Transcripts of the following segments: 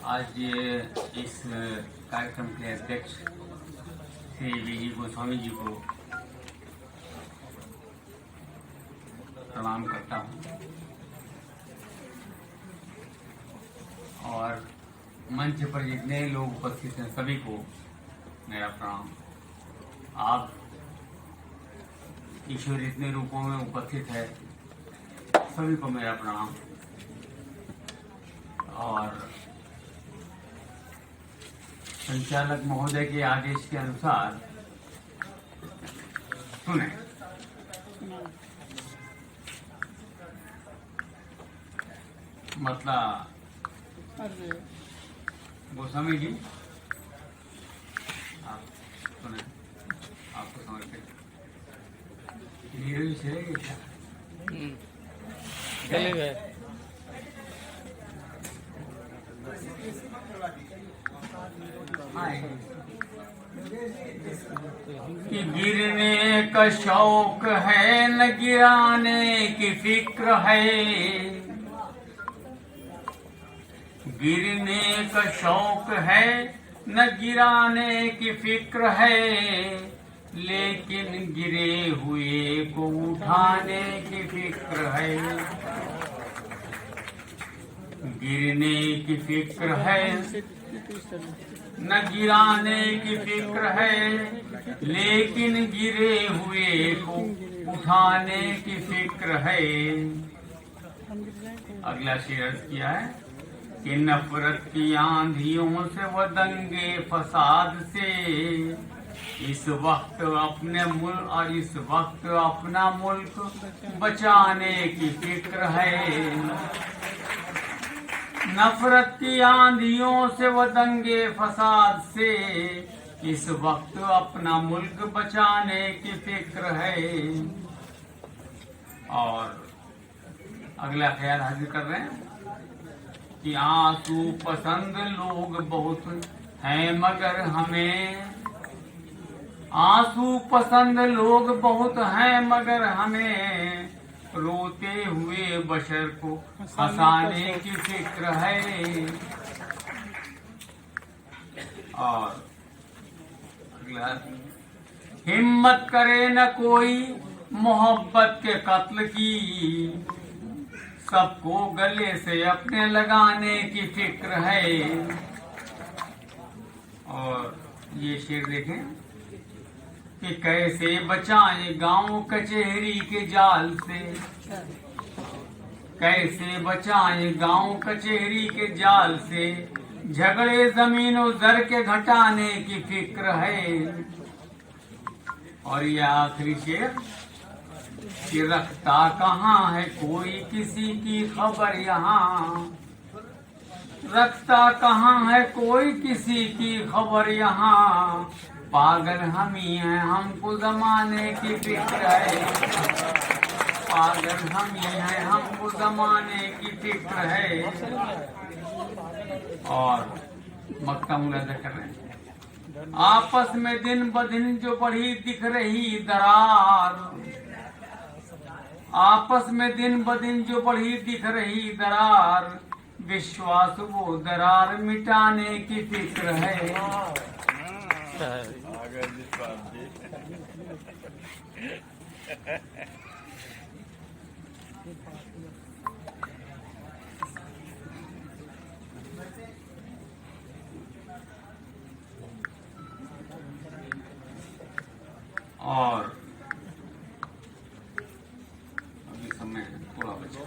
आज ये इस कार्यक्रम के अध्यक्ष श्री वीजी गोस्वामी जी को प्रणाम करता हूँ और मंच पर जितने लोग उपस्थित हैं सभी को मेरा प्रणाम। आप ईश्वर इतने रूपों में उपस्थित है, सभी को मेरा प्रणाम। और संचालक महोदय के आदेश के अनुसार सुने। मतलब गोस्वामी जी आप सुने, आपको समझते धीरे से क्या चले गए। कि गिरने का शौक है न गिराने की फिक्र है, गिरने का शौक है न गिराने की फिक्र है, लेकिन गिरे हुए को उठाने की फिक्र है। गिरने की फिक्र है न गिराने की फिक्र है, लेकिन गिरे हुए को उठाने की फिक्र है। अगला शेर अर्ज किया है कि नफरत की आंधियों से व दंगे फसाद से इस वक्त अपना मुल्क बचाने की फिक्र है। नफरत की आंधियों से व दंगे फसाद से इस वक्त अपना मुल्क बचाने की फिक्र है। और अगला ख्याल हाजिर कर रहे हैं कि आंसू पसंद लोग बहुत हैं मगर हमें, आंसू पसंद लोग बहुत हैं मगर हमें रोते हुए बशर को हंसाने की फिक्र है। और अगला, हिम्मत करे न कोई मोहब्बत के कत्ल की, सबको गले से अपने लगाने की फिक्र है। और ये शेर देखें कि कैसे बचाएं गांव कचहरी के जाल से, कैसे बचाएं गांव कचहरी के जाल से, झगड़े जमीन और जर के घटाने की फिक्र है। और ये आखिरी शेर कि रखता कहाँ है कोई किसी की खबर यहाँ, रखता कहाँ है कोई किसी की खबर यहाँ, पागल हम ही हैं हमको जमाने की फिक्र है। पागल हम ही हैं हमको जमाने की फिक्र है। और मक्ता मुलाजा कर रहे हैं, आपस में दिन ब दिन जो बढ़ी दिख रही दरार, आपस में दिन ब दिन जो बढ़ी दिख रही दरार, विश्वास वो दरार मिटाने की फिक्र है। और अभी समय थोड़ा बचा है,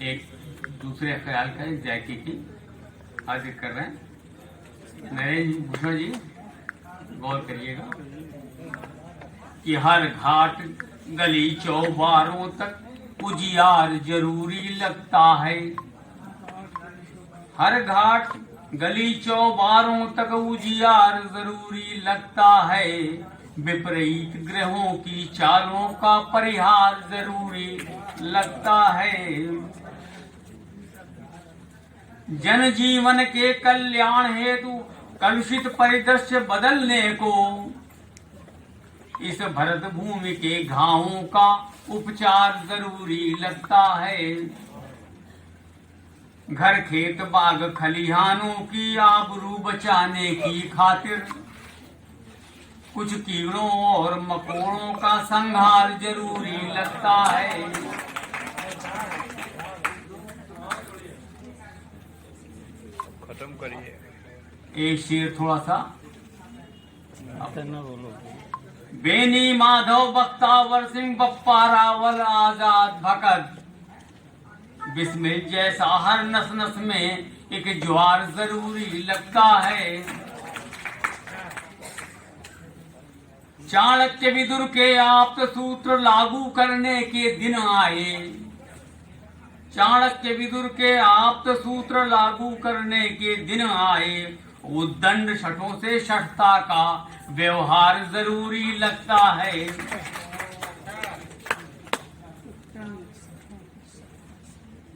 एक दूसरे ख्याल का जायके की हाजिर कर रहे हैं। नरेंद्र भूषण जी गौर करिएगा कि हर घाट गली चौबारों तक उजियार जरूरी लगता है, हर घाट गली चौबारों तक उजियार जरूरी लगता है, विपरीत ग्रहों की चालों का परिहार जरूरी लगता है। जनजीवन के कल्याण हेतु कलुषित परिदृश्य बदलने को इस भरत भूमि के घावों का उपचार जरूरी लगता है। घर खेत बाग खलिहानों की आबरू बचाने की खातिर कुछ कीड़ों और मकोड़ों का संहार जरूरी लगता है। खत्म करिए। एक शेर थोड़ा सा बोलो। बेनी माधव बख्तावर सिंह बप्पा रावल आजाद भगत बिस्मिल जैसा हर नस नस में एक ज्वार जरूरी लगता है। चाणक्य विदुर के आप्त सूत्र लागू करने के दिन आए। चाणक्य विदुर के आप्त सूत्र लागू करने के दिन आए। उद्दंड शठों से शठता का व्यवहार जरूरी लगता है।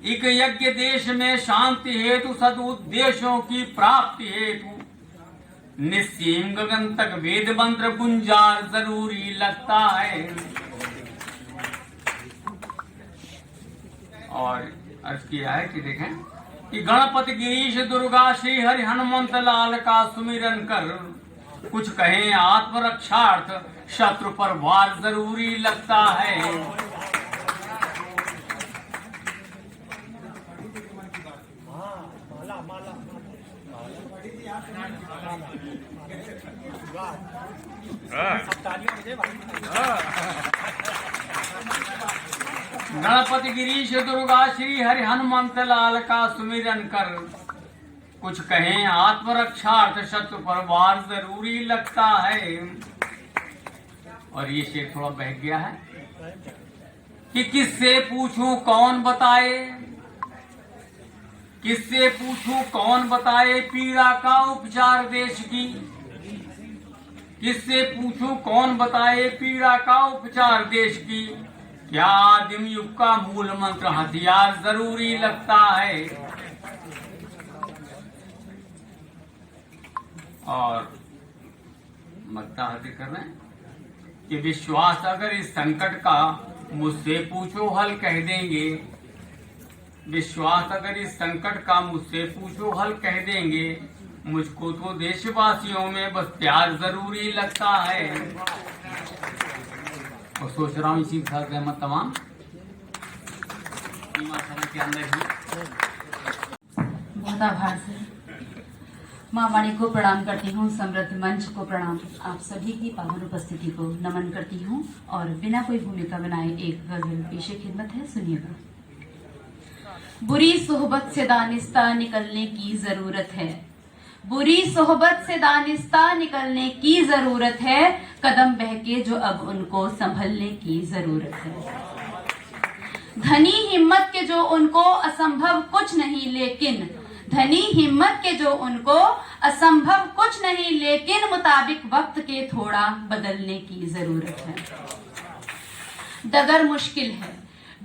एक यज्ञ देश में शांति हेतु सदुद्देश्यों की प्राप्ति हेतु निस्सीम गगन तक वेद मंत्र गुंजार जरूरी लगता है। और अर्ज किया है कि देखें कि गणपति गिरीश दुर्गा श्री हरि हनुमंत लाल का सुमिरन कर कुछ कहें आत्मरक्षार्थ शत्रु पर वार जरूरी लगता है। गणपति गिरीश दुर्गा श्री हरि हनुमंत लाल का सुमिरन कर कुछ कहें आत्मरक्षार्थ शत्रु पर वार जरूरी लगता है। और ये शेर थोड़ा बहक गया है कि किससे पूछूं कौन बताए, किससे पूछूं कौन बताए पीड़ा का उपचार देश की। किससे पूछूं कौन बताए पीड़ा का उपचार देश की। क्या आदिम युग का मूल मंत्र हथियार जरूरी लगता है। और मक्ता हासिल कर रहे हैं कि विश्वास अगर इस संकट का मुझसे पूछो हल कह देंगे। विश्वास अगर इस संकट का मुझसे पूछो हल कह देंगे। मुझको तो देशवासियों में बस प्यार जरूरी लगता है। और सोच रहा हूँ इसी के साथ रहमत तमाम के अंदर ही बहुत आभार सर। माँ वाणी को प्रणाम करती हूँ, समृद्ध मंच को प्रणाम, आप सभी की पावन उपस्थिति को नमन करती हूँ। और बिना कोई भूमिका बनाए एक गजल पेश खिदमत है, सुनिएगा। बुरी सोहबत से दानिस्ता निकलने की जरूरत है। बुरी सोहबत से दानिस्ता निकलने की जरूरत है। कदम बहके जो अब उनको संभलने की जरूरत है। धनी हिम्मत के जो उनको असंभव कुछ नहीं लेकिन, धनी हिम्मत के जो उनको असंभव कुछ नहीं लेकिन मुताबिक वक्त के थोड़ा बदलने की जरूरत है। डगर मुश्किल है,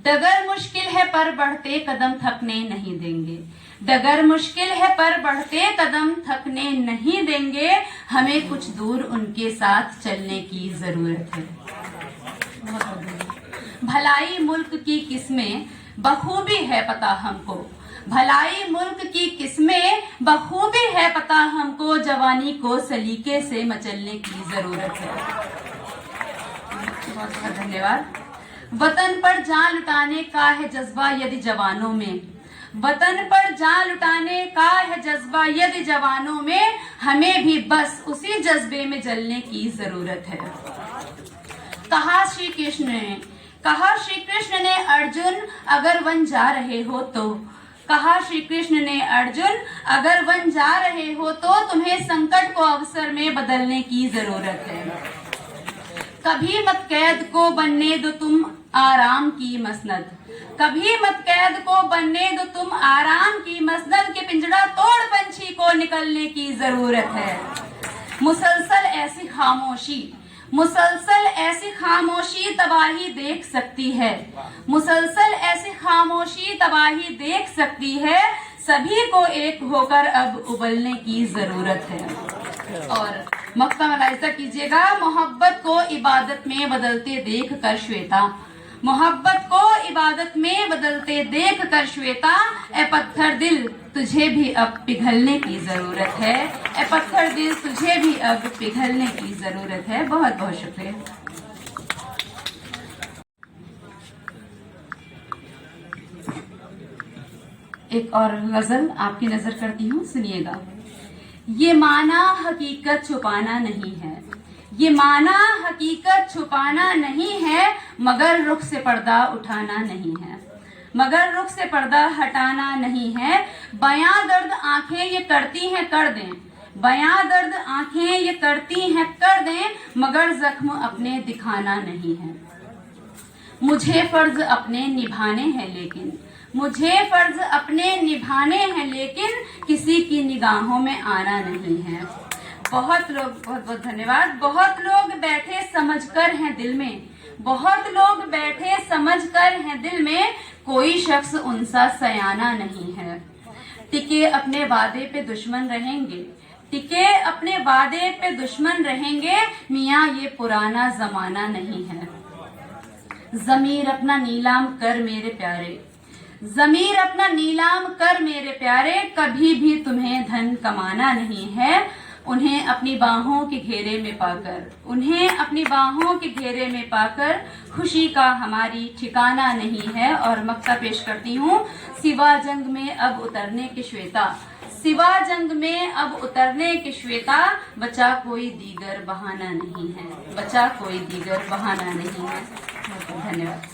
डगर मुश्किल है पर बढ़ते कदम थकने नहीं देंगे। डगर मुश्किल है पर बढ़ते कदम थकने नहीं देंगे। हमें कुछ दूर उनके साथ चलने की जरूरत है। भलाई मुल्क की किस्में बखूबी है पता हमको। भलाई मुल्क की किस्में बखूबी है पता हमको। जवानी को सलीके से मचलने की जरूरत है। बहुत बहुत धन्यवाद। वतन पर जान लुटाने का है जज्बा यदि जवानों में। वतन पर जान लुटाने का है जज्बा यदि जवानों में। हमें भी बस उसी जज्बे में जलने की जरूरत है। कहा श्री कृष्ण ने, कहा श्री कृष्ण ने अर्जुन अगर वन जा रहे हो तो, कहा श्री कृष्ण ने अर्जुन अगर वन जा रहे हो तो तुम्हें संकट को अवसर में बदलने की जरूरत है। कभी मत कैद को बनने दो तुम आराम की मसनद। कभी मत कैद को बनने दो तुम आराम की मसनद के पिंजड़ा तोड़ पंछी को निकलने की जरूरत है। मुसलसल ऐसी खामोशी, मुसलसल ऐसी खामोशी तबाही देख सकती है। मुसलसल ऐसी खामोशी तबाही देख सकती है। सभी को एक होकर अब उबलने की जरूरत है। और मक्ता मलाइजा कीजिएगा। मोहब्बत को इबादत में बदलते देख कर श्वेता, मोहब्बत को इबादत में बदलते देख कर श्वेता, ए पत्थर दिल तुझे भी अब पिघलने की जरूरत है, ए पत्थर दिल तुझे भी अब पिघलने की जरूरत है। बहुत बहुत शुक्रिया। एक और गजल आपकी नजर करती हूँ, सुनिएगा। ये माना हकीकत छुपाना नहीं है, ये माना हकीकत छुपाना नहीं है, मगर रुख से पर्दा उठाना नहीं है, मगर रुख से पर्दा हटाना नहीं है। बयां दर्द आंखें ये करती हैं कर दें, बयां दर्द आंखें ये करती हैं कर दें, मगर जख्म अपने दिखाना नहीं है। मुझे फर्ज अपने निभाने हैं लेकिन, मुझे फर्ज अपने निभाने हैं लेकिन, किसी की निगाहों में आना नहीं है। बहुत लोग, बहुत बहुत धन्यवाद। बहुत लोग बैठे समझकर हैं दिल में, बहुत लोग बैठे समझकर हैं दिल में, कोई शख्स उनसा सयाना नहीं है। टिके अपने वादे पे दुश्मन रहेंगे, टिके अपने वादे पे दुश्मन रहेंगे, मियाँ ये पुराना जमाना नहीं है। जमीर अपना नीलाम कर मेरे प्यारे, जमीर अपना नीलाम कर मेरे प्यारे, कभी भी तुम्हें धन कमाना नहीं है। उन्हें अपनी बाहों के घेरे में पाकर, उन्हें अपनी बाहों के घेरे में पाकर, खुशी का हमारी ठिकाना नहीं है। और मक्ता पेश करती हूँ। सिवा जंग में अब उतरने के श्वेता, सिवा जंग में अब उतरने के श्वेता, बचा कोई दीगर बहाना नहीं है, बचा कोई दीगर बहाना नहीं है। धन्यवाद।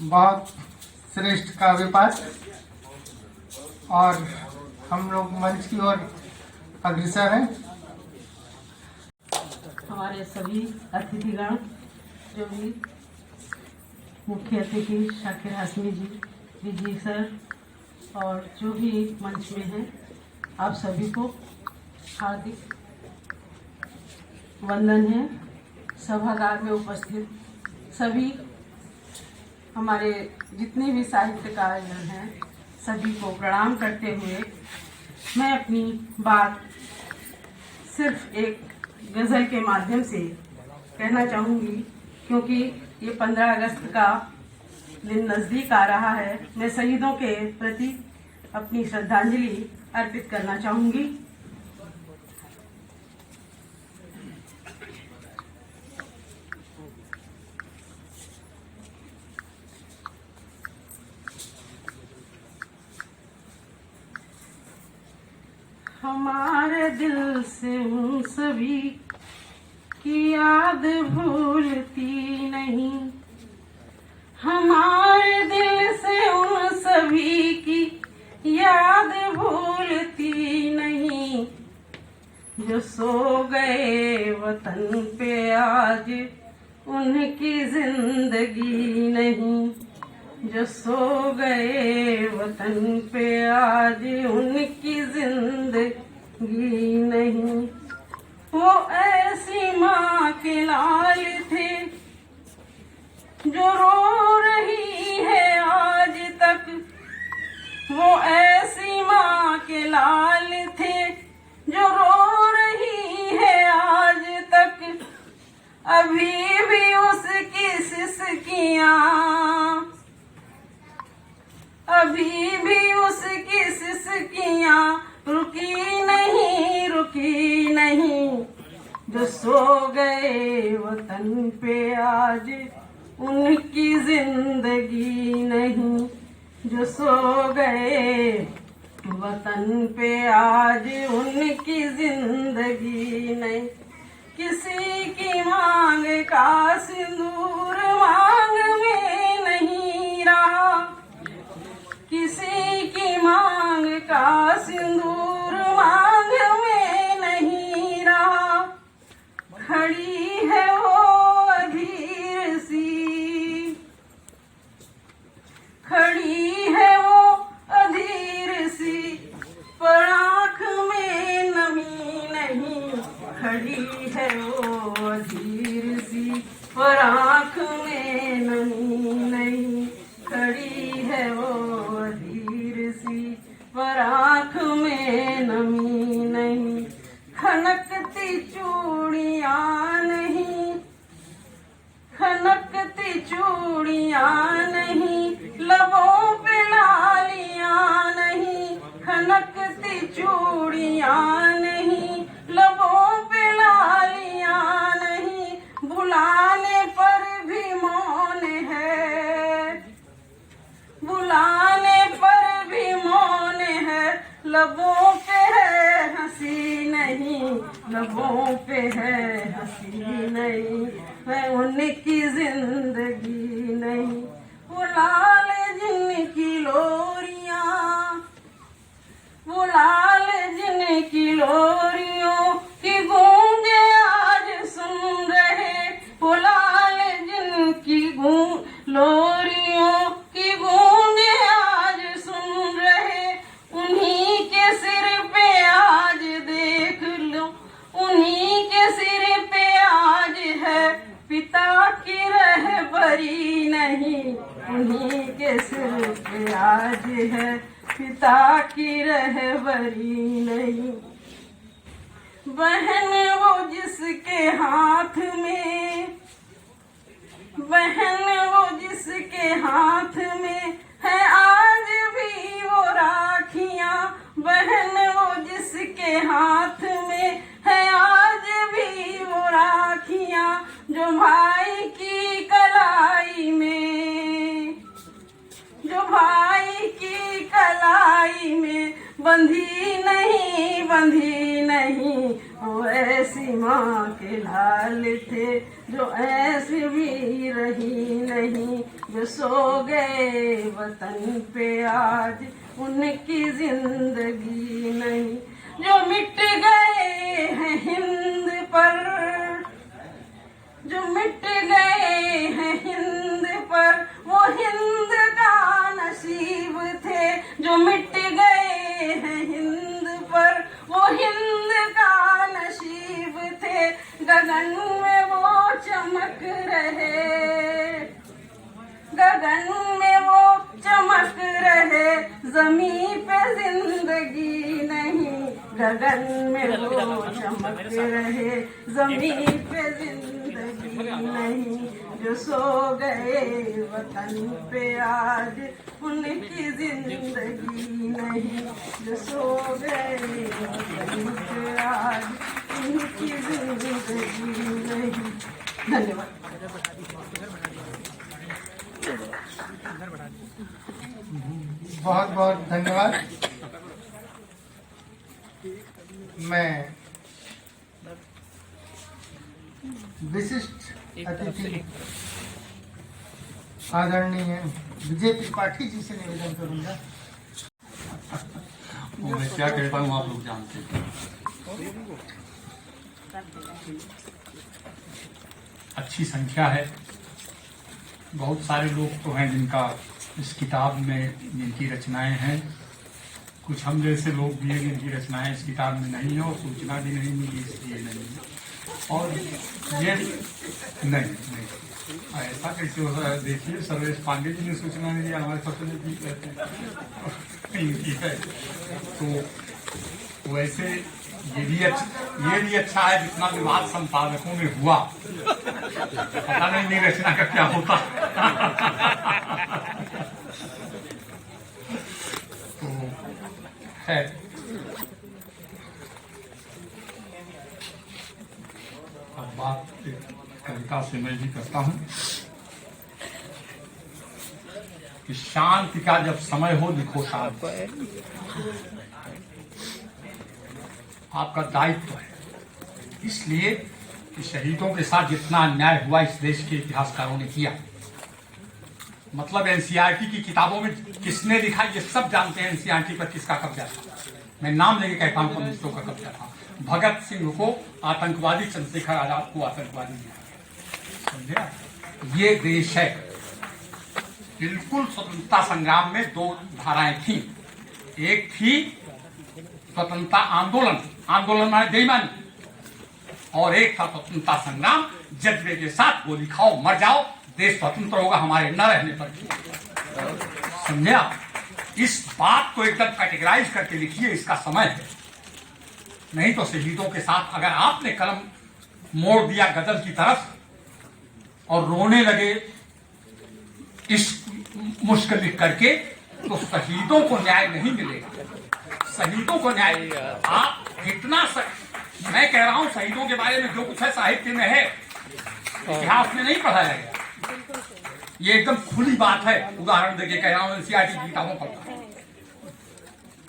बहुत श्रेष्ठ काव्य पाठ। और हम लोग मंच की ओर अग्रसर हैं। हमारे सभी अतिथिगण, जो भी मुख्य अतिथि शाकिर हाशमी जी सर, और जो भी मंच में हैं, आप सभी को हार्दिक वंदन है। सभागार में उपस्थित सभी हमारे जितने भी साहित्यकारगण हैं, सभी को प्रणाम करते हुए मैं अपनी बात सिर्फ एक गज़ल के माध्यम से कहना चाहूँगी, क्योंकि ये 15 अगस्त का दिन नज़दीक आ रहा है। मैं शहीदों के प्रति अपनी श्रद्धांजलि अर्पित करना चाहूँगी। हमारे दिल से उन सभी की याद भूलती नहीं, हमारे दिल से उन सभी की याद भूलती नहीं, जो सो गए वतन पे आज उनकी जिंदगी नहीं, जो सो गए वतन पे आज उनकी जिंदगी नहीं। वो ऐसी माँ के लाल थे जो रो रही है आज तक, वो ऐसी माँ के लाल थे जो रो रही है आज तक, अभी भी उसकी सिसकियाँ, अभी भी उसकी सिसकियाँ रुकी नहीं, रुकी नहीं, जो सो गए वतन पे आज उनकी जिंदगी नहीं, जो सो गए वतन पे आज उनकी जिंदगी नहीं। किसी की मांग का सिंदूर मांग में नहीं रहा, किसी की मांग का सिंदूर मांग में नहीं रहा, खड़ी है वो अधीर सी, खड़ी है वो अधीर सी, पर आँख में नमी नहीं, खड़ी है वो अधीर सी, पर आँख में नमी नहीं, खड़ी है वो अधीर सी, पर आँख में नमी नहीं, खनकती चूड़ियाँ नहीं, चूड़ियां नहीं, लबों पे लालियां नहीं, खनकती चूड़ियां नहीं, लबों पे लालियां नहीं, बुलाने पर भी मौन है, बुलाने पर भी मौन है, लबों पे है हंसी नहीं, लबों पे है हंसी नहीं, है उनकी जिंदगी नहीं। वो लाल जिनकी लोरियां, वो लाल जिनकी लोरियों की गूंजे आज सुन रहे, वो लाल जिनकी लोरियों की गूंजे आज सुन रहे, उन्हीं के सिर पे आज देख लो, उन्हीं के सिर पे आज है पिता की रहबरी नहीं, उन्हीं के सिर पे आज है पिता की रहबरी नहीं। बहन वो जिसके हाथ में, बहन वो जिसके हाथ में है आज भी वो राखियां, बहन वो जिसके हाथ में है आज भी वो राखियां, जो भाई की कलाई में, जो भाई की कलाई में बंधी नहीं, बंधी नहीं, वो ऐसी माँ के लाल थे जो ऐसी भी रही नहीं, जो सो गए वतन पे आज उनकी जिंदगी नहीं, जो मिट गए हैं हिंद पर, जो मिट गए हैं हिंद पर, वो हिंद का नसीब थे, जो मिट गए हैं हिंद पर, वो हिंद का नसीब थे, गगन में वो चमक रहे, गगन में वो चमक रहे, जमीन पे जिंदगी नहीं, गगन में वो चमक रहे, जमीन पे जिंदगी नहीं, जो सो गए वतन पे आज उनकी जिंदगी नहीं, जो सो गए वतन पे आज उनकी जिंदगी नहीं। धन्यवाद। बहुत बहुत धन्यवाद। मैं विशिष्ट अतिथि आदरणीय विजय त्रिपाठी जी से निवेदन करूंगा। वो मैं क्या कहता हूँ आप लोग जानते हैं। अच्छी संख्या है, बहुत सारे लोग तो हैं जिनका इस किताब में जिनकी रचनाएं हैं, कुछ हम जैसे लोग भी हैं जिनकी रचनाएं इस किताब में नहीं है और सूचना भी नहीं मिली इसलिए नहीं है। और ये नहीं ऐसा कैसे हो रहा है। देखिए सर्वेश पांडे जी ने सूचना नहीं दी, हमारे सबसे नजदीक रहते हैं इनकी है, तो वैसे ये भी अच्छा है जितना विवाद संपादकों में हुआ। पता नहीं रचना का क्या होता। तो है अब बात कविता से मैं भी करता हूं कि शांति का जब समय हो लिखो शांति। आपका दायित्व है, इसलिए कि शहीदों के साथ जितना अन्याय हुआ इस देश के इतिहासकारों ने किया। मतलब एनसीईआरटी की किताबों में किसने लिखा ये सब जानते हैं। एनसीईआरटी पर किसका कब्जा था, मैं नाम लेके कहता हूं कम्युनिस्टों का कब्जा था। भगत सिंह को आतंकवादी, चंद्रशेखर आजाद को आतंकवादी दिया। समझे? ये देश है। बिल्कुल स्वतंत्रता संग्राम में दो धाराएं थी। एक थी स्वतंत्रता आंदोलन माने बेईमानी, और एक था स्वतंत्रता संग्राम, जज्बे के साथ गोली खाओ मर जाओ, देश स्वतंत्र होगा हमारे न रहने पर। समझे आप? इस बात को एकदम कैटेगराइज करके लिखिए, इसका समय है। नहीं तो शहीदों के साथ अगर आपने कलम मोड़ दिया गजल की तरफ और रोने लगे इस मुश्किल लिख करके तो शहीदों को न्याय नहीं मिलेगा। शहीदों को न्याय, आप कितना मैं कह रहा हूं शहीदों के बारे में जो कुछ है साहित्य में है, इतिहास में नहीं पढ़ाया गया। ये एकदम खुली बात है। उदाहरण देके कह रहा हूं, एनसीईआरटी की किताबों पढ़ता हूं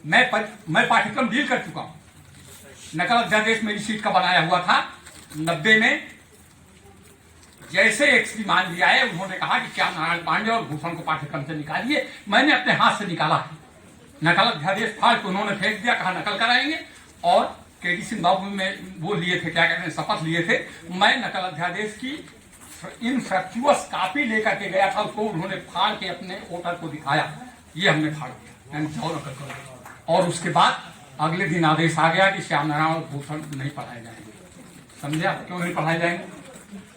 मैं पाठ्यक्रम डील कर चुका हूं। नकल अध्यादेश मेरी सीट का बनाया हुआ था 90 में। जैसे एक श्रीमान जी आए, उन्होंने कहा कि श्याम नारायण पांडे और भूषण को पाठ्यक्रम से निकालिए। मैंने अपने हाथ से निकाला। नकल अध्यादेश फाड़ के उन्होंने फेंक दिया, कहा नकल कराएंगे। और केडी सिंह बाबू में वो लिए थे, क्या कहते हैं, शपथ लिए थे। मैं नकल अध्यादेश की इनफैक्चुअस कॉपी लेकर के गया था, उसको उन्होंने फाड़ के अपने वोटर को दिखाया, ये हमने फाड़ दिया, जाओ नकल करो। और उसके बाद अगले दिन आदेश आ गया कि श्याम नारायण और भूषण नहीं पढ़ाए जाएंगे। समझे आप क्यों नहीं पढ़ाए जाएंगे?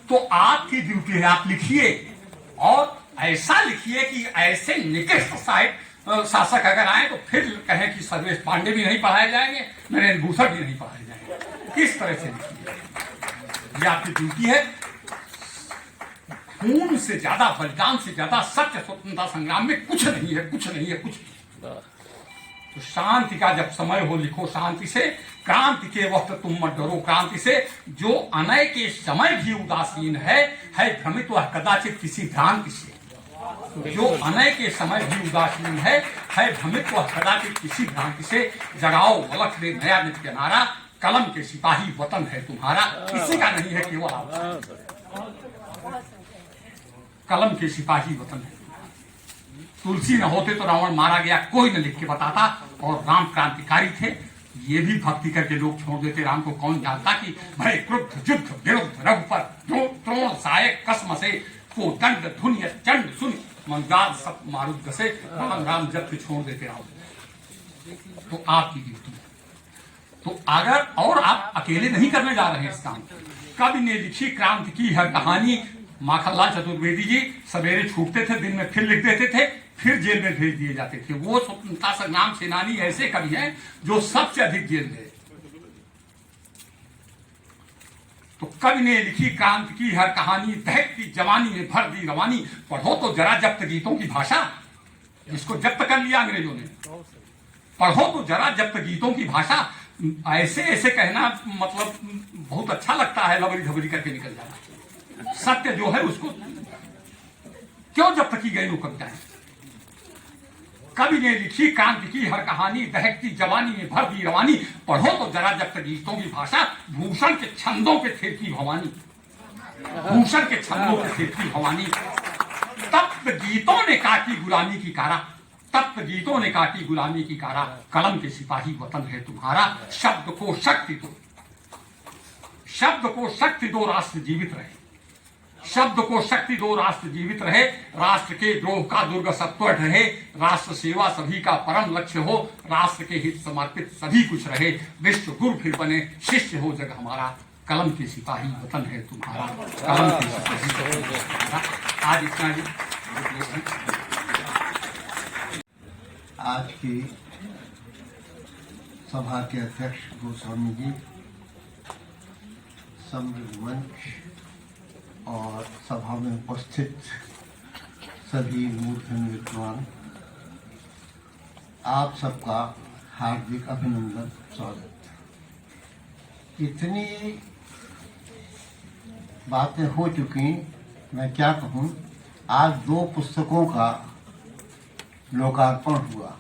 तो आपकी ड्यूटी है, आप लिखिए और ऐसा लिखिए कि ऐसे निकृष्ट साहित्य शासक अगर आए तो फिर कहें कि सर्वेश पांडे भी नहीं पढ़ाए जाएंगे, नरेंद्र भूषण भी नहीं पढ़ाए जाएंगे। किस तरह से लिखिए, ये आपकी ड्यूटी है। खून से ज्यादा, बलिदान से ज्यादा सत्य स्वतंत्रता संग्राम में कुछ नहीं है, कुछ नहीं है, कुछ नहीं। तो शांति का जब समय हो लिखो शांति से। क्रांति के वक्त तुम मत डरो क्रांति से। जो अनय के समय भी उदासीन है भ्रमित वह कदाचित किसी भ्रांति से। जो अनय के समय भी उदासीन है भ्रमित वह कदाचित किसी भ्रांति से। जगाओ अलख दे नया नित्य नारा, कलम के सिपाही वतन है तुम्हारा। किसी का नहीं है केवल आप, कलम के सिपाही वतन है। तुलसी न होते तो रावण मारा गया, कोई न लिख के बताता। और राम क्रांतिकारी थे, ये भी भक्ति करके लोग छोड़ देते। राम को कौन जानता कि भय क्रुद्ध युद्ध विरुद्ध रघुपर द्रोण सहायक कसम से को दंड धुन्य चंड सुन मंगाल सब मारुद से राम जब के छोड़ देते राम। तो आपकी ड्यूटी है। तो अगर और आप अकेले नहीं करने जा रहे हैं इस काम। कवि ने लिखी क्रांति की है कहानी। माखनलाल चतुर्वेदी जी सवेरे छूटते थे, दिन में फिर लिख देते थे, फिर जेल में भेज दिए जाते थे। वो स्वतंत्रता संग्राम सेनानी ऐसे कवि हैं जो सबसे अधिक जेल गए। तो कवि ने लिखी क्रांति की हर कहानी, दहकती जवानी में भर दी रवानी। पढ़ो तो जरा जब्त गीतों की भाषा, जिसको जब्त कर लिया अंग्रेजों ने। पढ़ो तो जरा जब्त गीतों की भाषा। ऐसे ऐसे कहना मतलब बहुत अच्छा लगता है, लबड़ी झबड़ी करके निकल जाना। सत्य जो है उसको क्यों जब्त की गई वो कविताएं। कवि ने लिखी क्रांति की हर कहानी, दहकती जवानी में भर दी रवानी। पढ़ो तो जरा जब्त गीतों की भाषा। भूषण के छंदों के थे की भवानी, भूषण के छंदों के थे की भवानी। तप्त गीतों ने काटी गुलामी की कारा, तप्त गीतों ने काटी गुलामी की कारा। कलम के सिपाही वतन है तुम्हारा। शब्द को शक्ति दो, शब्द को शक्ति दो, राष्ट्र जीवित रहे। शब्द को शक्ति दो, राष्ट्र जीवित रहे। राष्ट्र के द्रोह का दुर्ग सत्वर रहे। राष्ट्र सेवा सभी का परम लक्ष्य हो। राष्ट्र के हित समर्पित सभी कुछ रहे। विश्व गुरु फिर बने, शिष्य हो जग हमारा। कलम के सिपाही वतन है तुम्हारा। कलम के सिपाही वतन है तुम्हारा। आज इतना ही। आज की सभा के अध्यक्ष गोस्वामी जी, समृद्ध मंच और सभा में उपस्थित सभी मूर्खन विद्वान, आप सबका हार्दिक अभिनंदन, स्वागत। इतनी बातें हो चुकी, मैं क्या कहूँ। आज 2 पुस्तकों का लोकार्पण हुआ।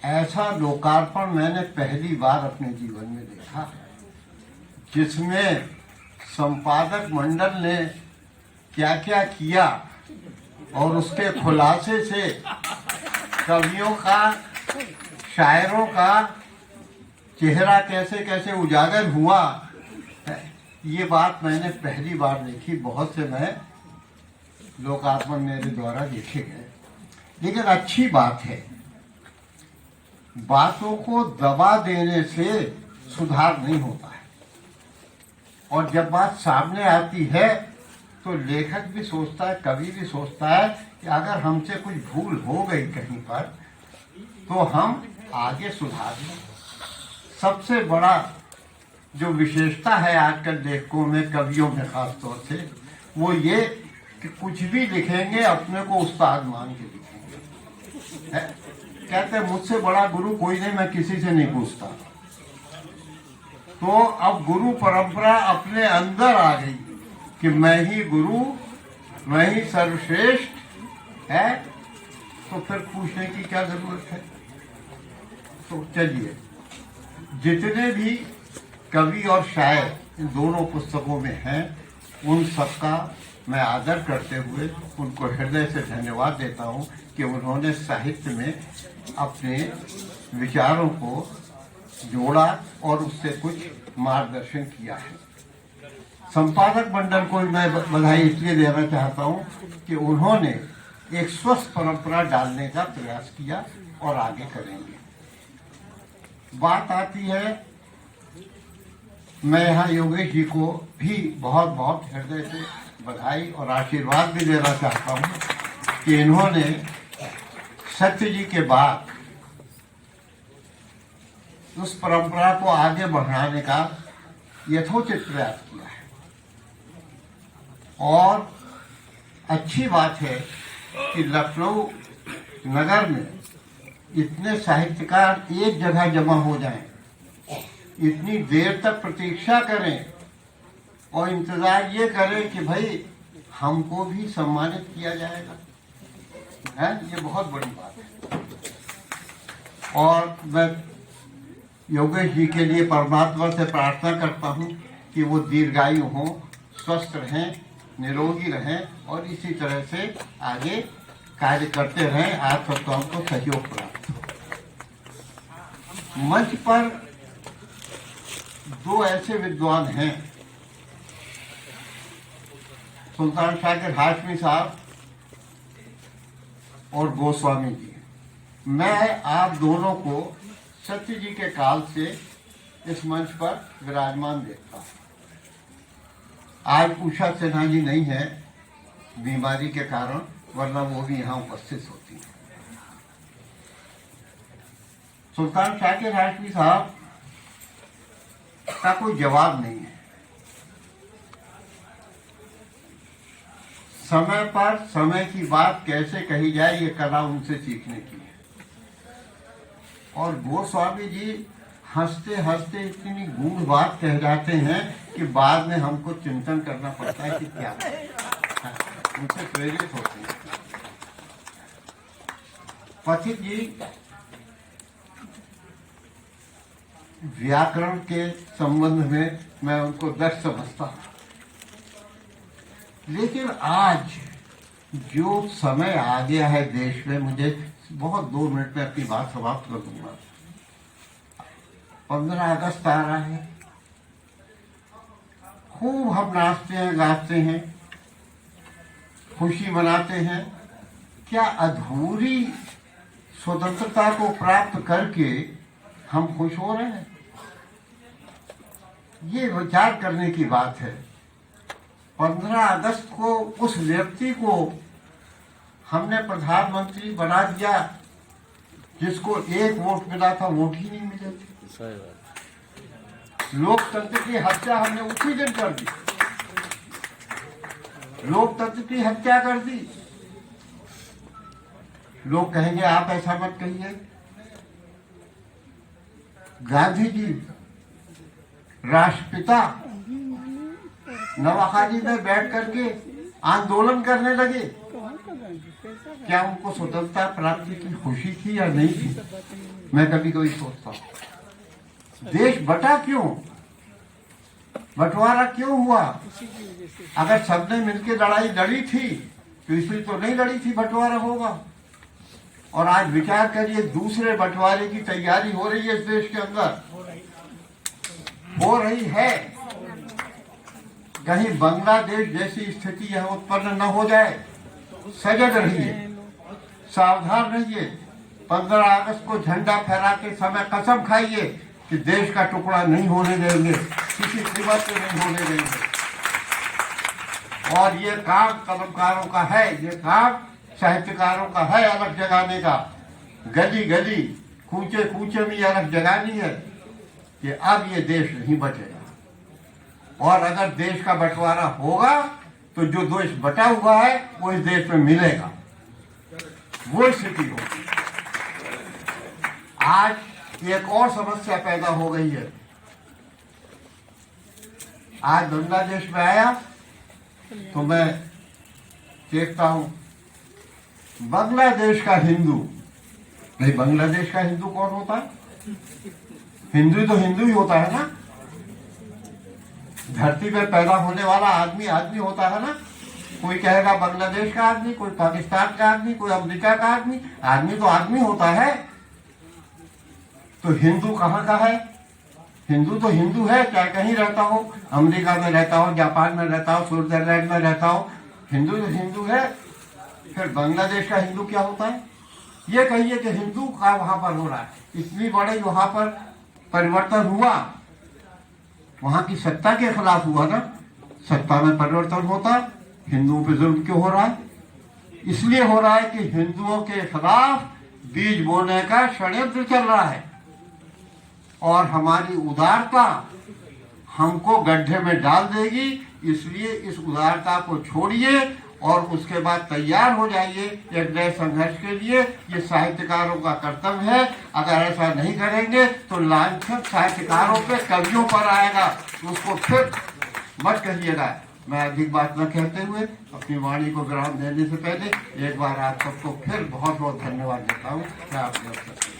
ऐसा लोकार्पण मैंने पहली बार अपने जीवन में देखा, जिसमें संपादक मंडल ने क्या क्या किया और उसके खुलासे से कवियों का, शायरों का चेहरा कैसे कैसे उजागर हुआ, ये बात मैंने पहली बार देखी। बहुत से मैं लोकार्पण मेरे द्वारा देखे गए, लेकिन अच्छी बात है। बातों को दबा देने से सुधार नहीं होता है, और जब बात सामने आती है तो लेखक भी सोचता है, कवि भी सोचता है कि अगर हमसे कुछ भूल हो गई कहीं पर तो हम आगे सुधार लें। सबसे बड़ा जो विशेषता है आजकल लेखकों में, कवियों में खास तौर से, वो ये कि कुछ भी लिखेंगे अपने को उस्ताद मान के लिखेंगे। कहते हैं मुझसे बड़ा गुरु कोई नहीं, मैं किसी से नहीं पूछता। तो अब गुरु परंपरा अपने अंदर आ गई कि मैं ही गुरु, मैं ही सर्वश्रेष्ठ है, तो फिर पूछने की क्या जरूरत है। तो चलिए, जितने भी कवि और शायर इन दोनों पुस्तकों में हैं, उन सबका मैं आदर करते हुए उनको हृदय से धन्यवाद देता हूं कि उन्होंने साहित्य में अपने विचारों को जोड़ा और उससे कुछ मार्गदर्शन किया है। संपादक मंडल को मैं बधाई इसलिए देना चाहता हूं कि उन्होंने एक स्वस्थ परंपरा डालने का प्रयास किया और आगे करेंगे। बात आती है, मैं यहाँ योगेश जी को भी बहुत बहुत हृदय से बधाई और आशीर्वाद भी देना चाहता हूँ कि इन्होंने सत्य जी के बाद उस परंपरा को आगे बढ़ाने का यथोचित प्रयास किया है। और अच्छी बात है कि लखनऊ नगर में इतने साहित्यकार एक जगह जमा हो जाएं, इतनी देर तक प्रतीक्षा करें और इंतजार ये करें कि भाई हमको भी सम्मानित किया जाएगा, है ये बहुत बड़ी बात है। और मैं योगेश जी के लिए परमात्मा से प्रार्थना करता हूँ कि वो दीर्घायु हों, स्वस्थ रहें, निरोगी रहें और इसी तरह से आगे कार्य करते रहें। आप सबको हमको सहयोग प्राप्त हो। मंच पर दो ऐसे विद्वान हैं, सुल्तान शाकिर हाशमी साहब और गोस्वामी जी। मैं आप दोनों को सत्य जी के काल से इस मंच पर विराजमान देखता हूं। आज उषा सिन्हा जी नहीं है बीमारी के कारण, वरना वो भी यहाँ उपस्थित होती है। सुल्तान शाकिर हाशमी साहब का कोई जवाब नहीं है। समय पर समय की बात कैसे कही जाए, ये कला उनसे सीखने की है। और गोस्वामी जी हंसते हंसते इतनी गूढ़ बात कह जाते हैं कि बाद में हमको चिंतन करना पड़ता है कि क्या उनसे प्रेरित होते हैं। पथिक जी व्याकरण के संबंध में मैं उनको दक्ष समझता हूं, लेकिन आज जो समय आ गया है देश में, मुझे बहुत 2 मिनट में अपनी बात समाप्त कर दूंगा। 15 अगस्त आ रहा है, खूब हम नाचते हैं, गाते हैं, खुशी मनाते हैं। क्या अधूरी स्वतंत्रता को प्राप्त करके हम खुश हो रहे हैं? ये विचार करने की बात है। 15 अगस्त को उस व्यक्ति को हमने प्रधानमंत्री बना दिया जिसको 1 वोट मिला था, वोट ही नहीं मिले थे। लोकतंत्र की हत्या हमने उसी दिन कर दी, लोकतंत्र की हत्या कर दी। लोग कहेंगे आप ऐसा मत कहिए। गांधी जी राष्ट्रपिता नवाखाली में बैठ करके आंदोलन करने लगे, क्या उनको स्वतंत्रता प्राप्ति की खुशी थी या नहीं थी? मैं कभी कभी सोचता हूं देश बटा क्यों, बंटवारा क्यों हुआ? अगर सबने मिलकर लड़ाई लड़ी थी तो इसलिए तो नहीं लड़ी थी बंटवारा होगा। और आज विचार करिए, दूसरे बंटवारे की तैयारी हो रही है इस देश के अंदर, हो रही है। कहीं बांग्लादेश जैसी स्थिति यह उत्पन्न न हो जाए, सजग रहिए, सावधान रहिए। 15 अगस्त को झंडा फहरा के समय कसम खाइए कि देश का टुकड़ा नहीं होने देंगे, किसी कीमत पे नहीं होने देंगे। और ये काम कलमकारों का है, ये काम साहित्यकारों का है अलग जगाने का। गली गली कूचे कूचे में अलग जगानी है कि अब ये देश नहीं बचेगा। और अगर देश का बंटवारा होगा तो जो देश बटा हुआ है वो इस देश में मिलेगा, वो स्थिति होगी। आज एक और समस्या पैदा हो गई है। आज बांग्लादेश में आया तो मैं देखता हूं बांग्लादेश का हिंदू, नहीं बांग्लादेश का हिंदू कौन होता है? हिंदू तो हिंदू ही होता है ना। धरती पर पैदा होने वाला आदमी आदमी होता है ना। कोई कहेगा बांग्लादेश का आदमी, कोई पाकिस्तान का आदमी, कोई अमेरिका का आदमी, आदमी तो आदमी होता है। तो हिंदू कहाँ का है? हिंदू तो हिंदू है, चाहे कहीं रहता हो, अमेरिका में रहता हो, जापान में रहता हो, स्विट्जरलैंड में रहता हो, हिंदू तो हिंदू है। फिर बांग्लादेश का हिंदू क्या होता है? ये कहिए कि हिंदू का वहां पर हो रहा है। इतनी बड़े वहां पर परिवर्तन हुआ, वहां की सत्ता के खिलाफ हुआ ना। सत्ता में परिवर्तन होता, हिंदुओं पे जुल्म क्यों हो रहा है? इसलिए हो रहा है कि हिंदुओं के खिलाफ बीज बोने का षड्यंत्र चल रहा है और हमारी उदारता हमको गड्ढे में डाल देगी। इसलिए इस उदारता को छोड़िए और उसके बाद तैयार हो जाइए एक नए संघर्ष के लिए। ये साहित्यकारों का कर्तव्य है। अगर ऐसा नहीं करेंगे तो लांछन साहित्यकारों पे, कवियों पर आएगा। उसको फिर मत कहिएगा। मैं अधिक बात न कहते हुए अपनी वाणी को विराम देने से पहले एक बार आप सबको फिर बहुत बहुत धन्यवाद देता हूँ। क्या आप लोग सकते हैं?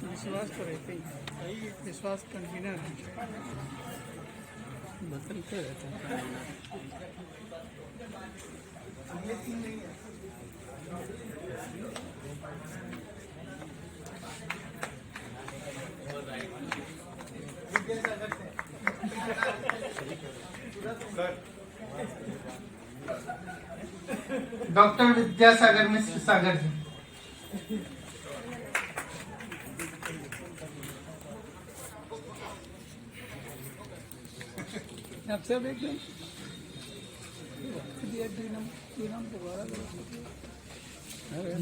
विश्वास तो रहते ही, विश्वास कंटिन्यू बदलते रहते हैं। डॉक्टर विद्यासागर मिश्र सागर जी। आप सब एकदम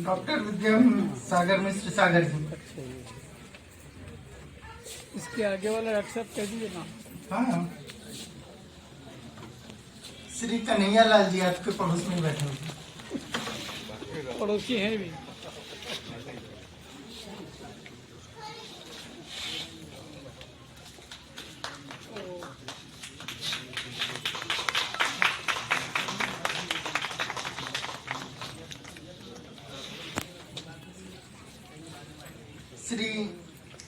डॉक्टर विद्यासागर मिश्र सागर जी। इसके आगे वाला एक्सेप्ट कह दीजिए ना। हाँ, श्री कन्हैया लाल जी आपके पड़ोस में बैठे हुए। पड़ोसी हैं भी। श्री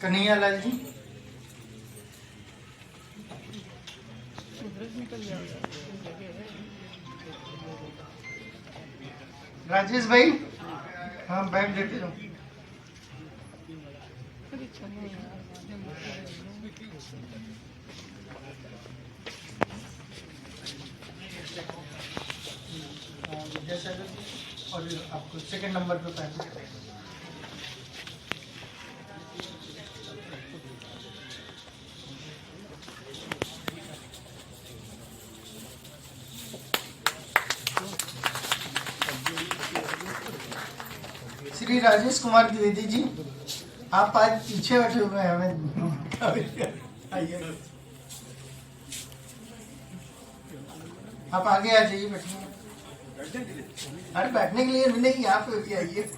कन्हैया लाल जी। राजेश भाई, हाँ बैठ देते जाओ। विद्यासागर जी, और आपको सेकंड नंबर पे पैसे। श्री राजेश कुमार द्विवेदी जी, आप आज पीछे बैठे हुए हैं, हमें आइए, आप आगे आ जाइए बैठने। अरे बैठने के लिए भी नहीं, आप भी आइए।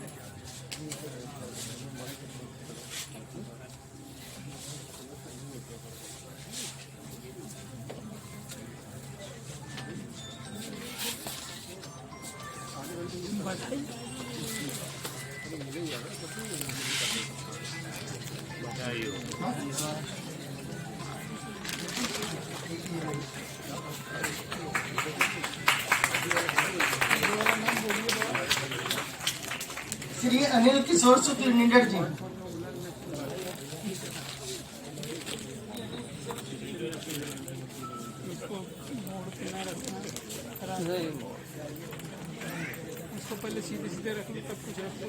श्री अनिल किशोर शुक्ल निडर जी। उसको पहले सीधे सीधे रख लो, तब कुछ आपको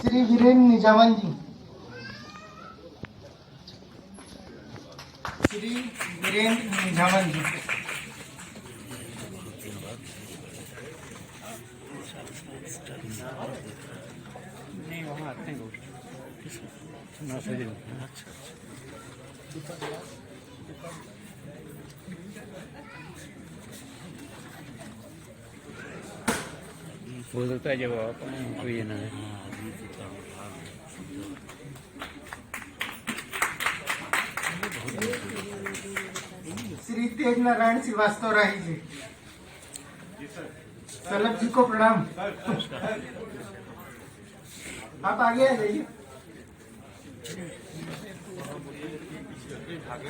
श्री वीरेंद्र निजामन जी। श्री वीरेंद्र निजामन जी। नहीं वहाँ आते हैं लोग नर्सरी में। हो सकता है जब आप तो ये ना है। श्री तेज नारायण श्रीवास्तव राही जी। सलभ जी को प्रणाम। आप आगे आ जाइए।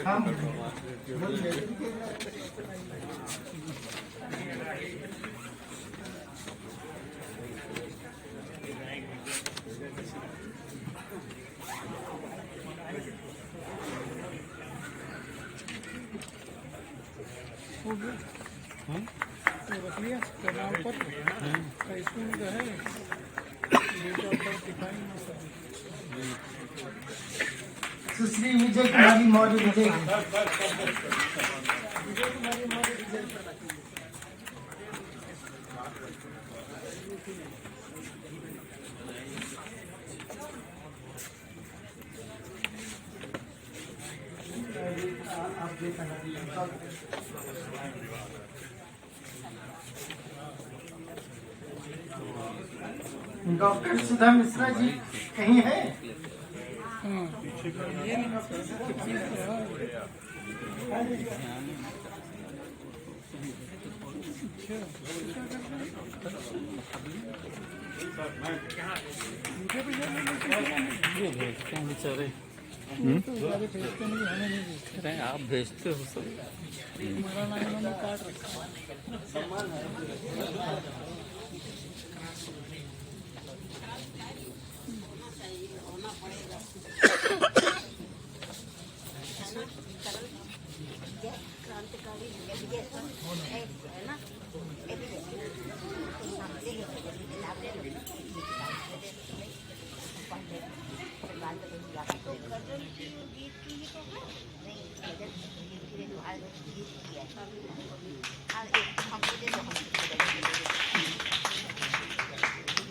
हम तो रख लिया प्रणाम पत्र इसमें जो है दिखाई ना सके। सुश्री विजय कुमारी मौर्य विजय। डॉक्टर सुधा मिश्रा जी कहीं है? ये भेजते हैं बेचारे। आप भेजते हो सब। हमारा नाम इन्होंने काट रखा।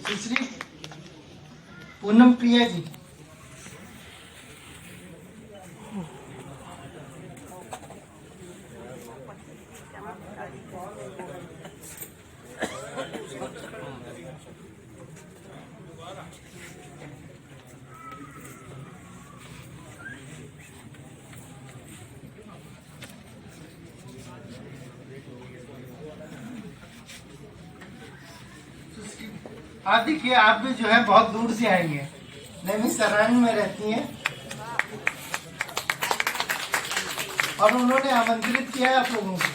सुश्री पूनम प्रिया जी। आप देखिए, आप भी जो है बहुत दूर से आई हैं, नैमिषारण्य में रहती हैं और उन्होंने आमंत्रित किया है आप लोगों को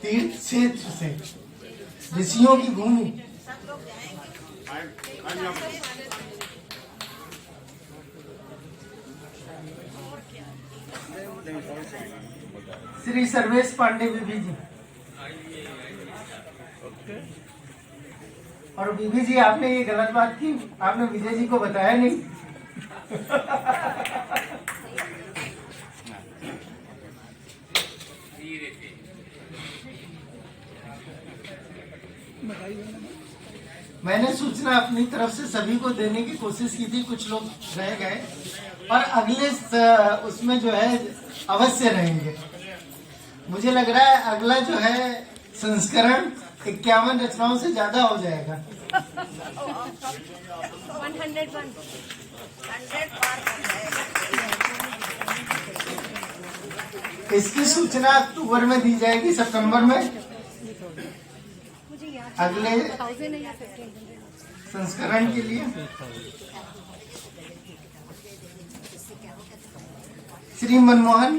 तीर्थ क्षेत्र से, ऋषियों की भूमि। श्री सर्वेश पांडे बीबी जी। और बीबी जी, आपने ये गलत बात की, आपने विजय जी को बताया नहीं। मैंने सूचना अपनी तरफ से सभी को देने की कोशिश की थी, कुछ लोग रह गए और अगले उसमें जो है अवश्य रहेंगे। मुझे लग रहा है अगला जो है संस्करण 51 रचनाओं से ज्यादा हो जाएगा। 101 इसकी सूचना अक्टूबर में दी जाएगी, सितंबर में अगले संस्करण के लिए। श्री मनमोहन